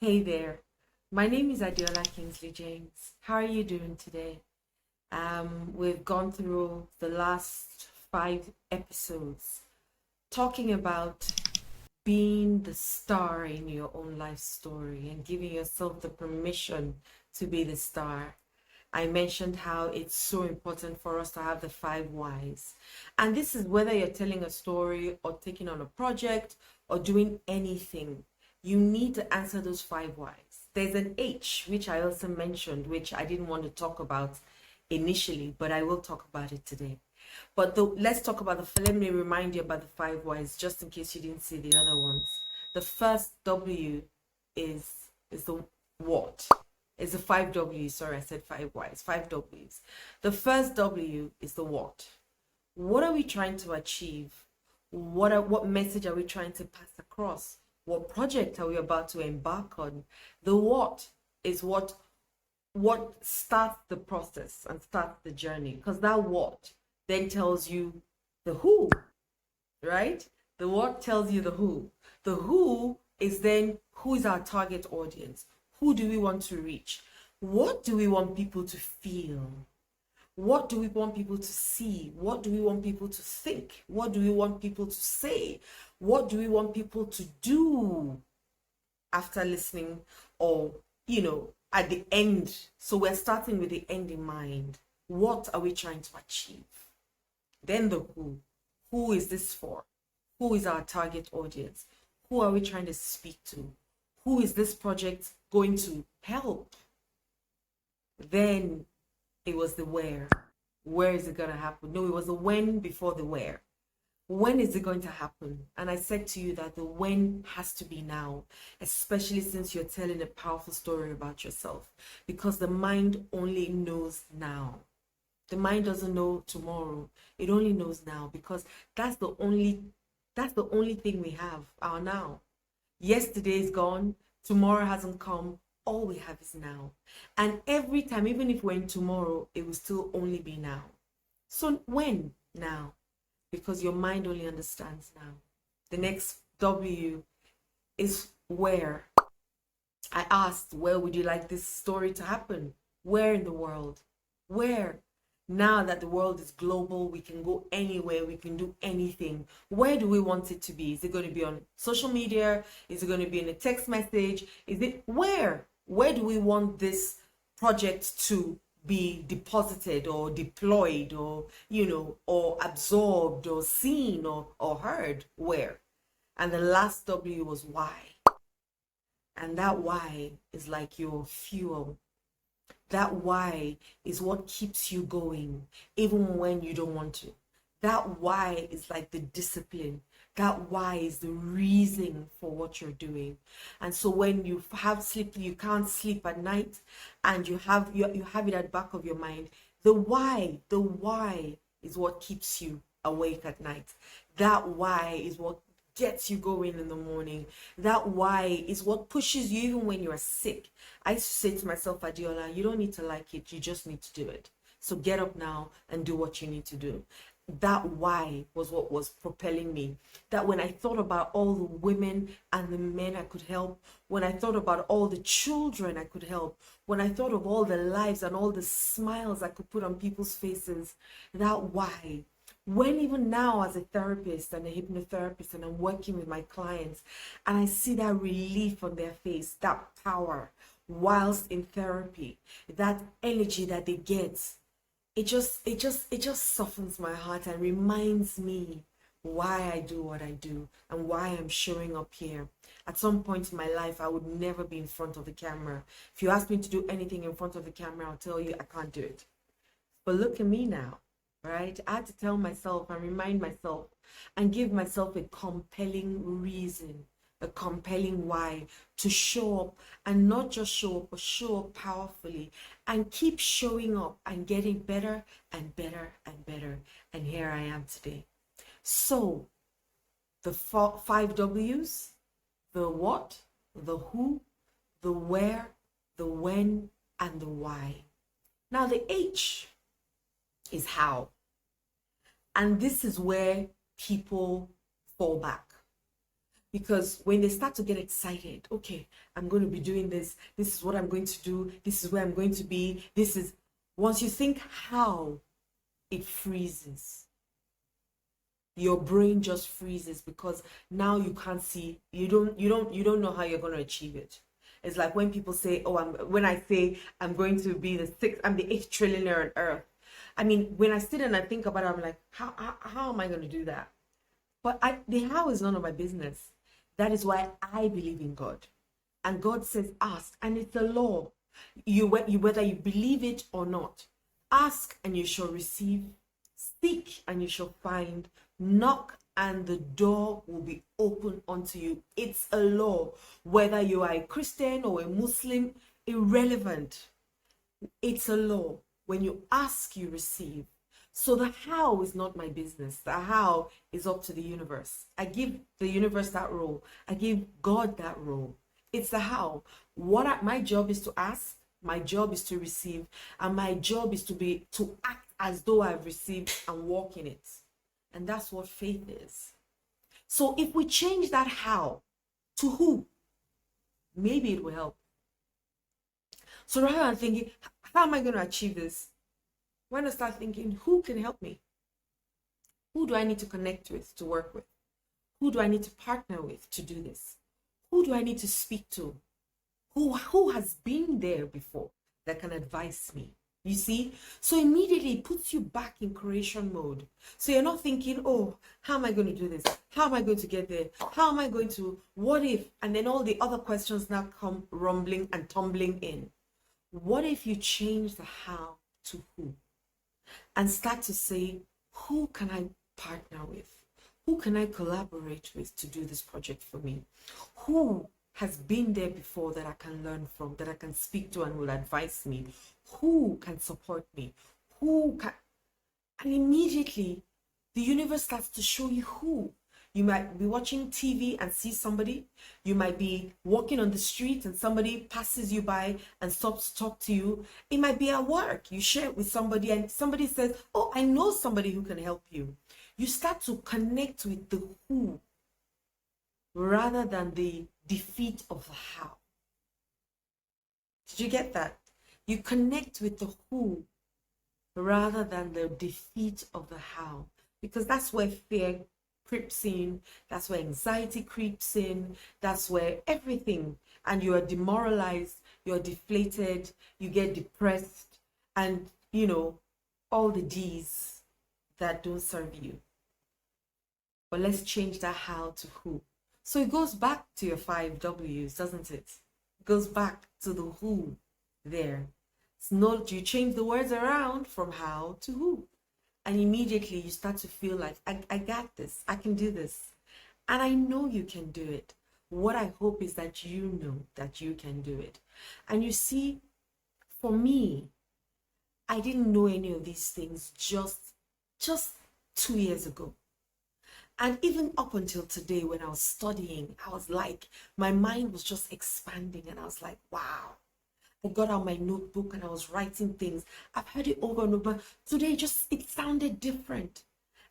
Hey there, my name is James. How are you doing today? We've gone through the last 5 episodes talking about being the star in your own life story and giving yourself the permission to be the star. I mentioned how it's so important for us to have the 5 whys. And this is whether you're telling a story or taking on a project or doing anything, you need to answer those 5 whys. There's an H, which I also mentioned, which I didn't want to talk about initially, but I will talk about it today. But let's talk about let me remind you about the 5 whys, just in case you didn't see the other ones. The first W is the what. It's the 5 W's. Sorry, I said 5 whys. 5 W's. The first W is the what. What are we trying to achieve? What message are we trying to pass across? What project are we about to embark on? The what is what starts the process and starts the journey, because that what then tells you the who, right? The what tells you the who. The who is then who is our target audience? Who do we want to reach? What do we want people to feel? What do we want people to see? What do we want people to think? What do we want people to say? What do we want people to do after listening, or, at the end? So we're starting with the end in mind. What are we trying to achieve? Then the who. Who is this for? Who is our target audience? Who are we trying to speak to? Who is this project going to help? Then it was the where. Where is it going to happen? No, it was the when before the where. When is it going to happen? And I said to you that the when has to be now, especially since you're telling a powerful story about yourself, because the mind only knows now. The mind doesn't know tomorrow. It only knows now, because that's the only thing we have, our now. Yesterday is gone. Tomorrow hasn't come. All we have is now. And every time, even if we're in tomorrow, it will still only be now. So when? Now. Because your mind only understands now. The next W is where. I asked, where would you like this story to happen? Where in the world? Where? Now that the world is global, we can go anywhere, we can do anything. Where do we want it to be? Is it going to be on social media? Is it going to be in a text message? Is it where? Where do we want this project to be deposited or deployed, or or absorbed or seen or heard? Where? And the last W was why. And that why is like your fuel. That why is what keeps you going, even when you don't want to. That why is like the discipline. That why is the reason for what you're doing. And so when you have sleep, you can't sleep at night, and you have it at the back of your mind. The why is what keeps you awake at night. That why is what gets you going in the morning. That why is what pushes you even when you are sick. I used to say to myself, Adeola, you don't need to like it, you just need to do it. So get up now and do what you need to do. That why was what was propelling me. That when I thought about all the women and the men I could help, when I thought about all the children I could help, when I thought of all the lives and all the smiles I could put on people's faces, that why. When even now as a therapist and a hypnotherapist, and I'm working with my clients, and I see that relief on their face, that power whilst in therapy, that energy that they get, it just softens my heart and reminds me why I do what I do and why I'm showing up here. At some point in my life, I would never be in front of the camera. If you ask me to do anything in front of the camera, I'll tell you I can't do it. But look at me now, right? I had to tell myself and remind myself and give myself a compelling reason, a compelling why to show up, and not just show up, but show up powerfully and keep showing up and getting better and better and better. And here I am today. So the 5 W's, the what, the who, the where, the when, and the why. Now the H is how. And this is where people fall back. Because when they start to get excited, okay, I'm going to be doing this. This is what I'm going to do. This is where I'm going to be. This is, once you think how, it freezes. Your brain just freezes because now you can't see, you don't know how you're going to achieve it. It's like when people say, oh, when I say I'm going to be I'm the 8th trillionaire on earth. I mean, when I sit and I think about it, I'm like, how am I going to do that? But the how is none of my business. That is why I believe in God. And God says, ask, and it's a law. Whether you believe it or not, ask and you shall receive, seek and you shall find, knock and the door will be open unto you. It's a law. Whether you are a Christian or a Muslim, irrelevant. It's a law. When you ask, you receive. So the how is not my business. The how is up to the universe. I give the universe that role. I give God that role. It's the how. My job is to ask. My job is to receive. And my job is to act as though I've received and walk in it. And that's what faith is. So if we change that how to who, maybe it will help. So rather than thinking, how am I going to achieve this? Why not start thinking, who can help me? Who do I need to connect with, to work with? Who do I need to partner with to do this? Who do I need to speak to? Who has been there before that can advise me? You see? So immediately it puts you back in creation mode. So you're not thinking, oh, how am I going to do this? How am I going to get there? How am I going to, what if? And then all the other questions now come rumbling and tumbling in. What if you change the how to who? And start to say, who can I partner with? Who can I collaborate with to do this project for me? Who has been there before that I can learn from, that I can speak to and will advise me? Who can support me? Who can? And immediately, the universe starts to show you who. You might be watching TV and see somebody. You might be walking on the street and somebody passes you by and stops to talk to you. It might be at work. You share it with somebody and somebody says, oh, I know somebody who can help you. You start to connect with the who rather than the defeat of the how. Did you get that? You connect with the who rather than the defeat of the how. Because that's where fear creeps in, that's where anxiety creeps in, that's where everything, and you are demoralized, you're deflated, you get depressed, and you know, all the D's that don't serve you. But let's change that how to who. So it goes back to your 5 W's, doesn't it? It goes back to the who there. It's not, you change the words around from how to who. And immediately you start to feel like, I got this, I can do this. And I know you can do it. What I hope is that you know that you can do it. And you see, for me, I didn't know any of these things just 2 years ago. And even up until today, when I was studying, I was like, my mind was just expanding. And I was like, wow. I got out my notebook and I was writing things. I've heard it over and over. Today, it sounded different.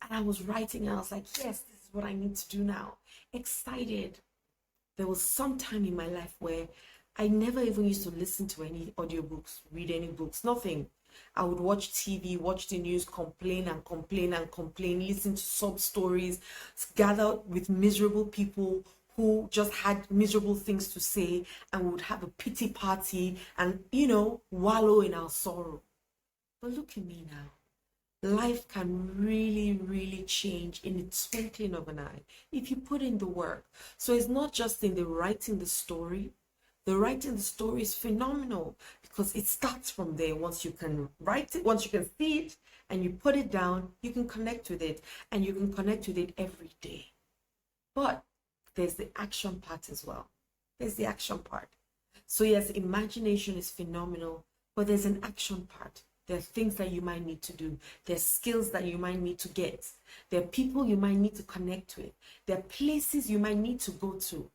And I was writing and I was like, yes, this is what I need to do now. Excited. There was some time in my life where I never even used to listen to any audiobooks, read any books, nothing. I would watch TV, watch the news, complain and complain and complain, listen to sub stories, gather with miserable people who just had miserable things to say, and would have a pity party and, you know, wallow in our sorrow. But look at me now. Life can really, really change in the twinkling of an eye if you put in the work. So it's not just in the writing the story. The writing the story is phenomenal because it starts from there. Once you can write it, once you can see it and you put it down, you can connect with it, and you can connect with it every day. But there's the action part as well. There's the action part. So yes, imagination is phenomenal, but there's an action part. There are things that you might need to do. There's skills that you might need to get. There are people you might need to connect with. There are places you might need to go to.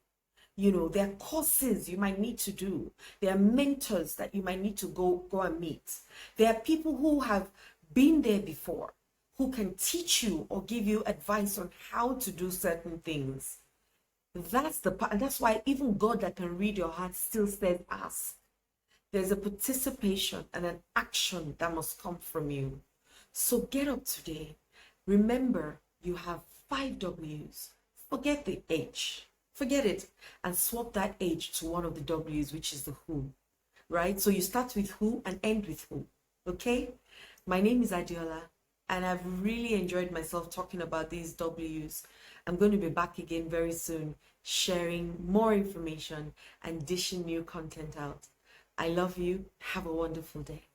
You know, there are courses you might need to do. There are mentors that you might need to go and meet. There are people who have been there before, who can teach you or give you advice on how to do certain things. That's the part, and that's why even God that can read your heart still says ask. There's a participation and an action that must come from you. So get up today. Remember, you have 5 W's. Forget the H. Forget it and swap that H to one of the W's, which is the who. Right? So you start with who and end with who. Okay? My name is Adeola, and I've really enjoyed myself talking about these W's. I'm going to be back again very soon, sharing more information and dishing new content out. I love you. Have a wonderful day.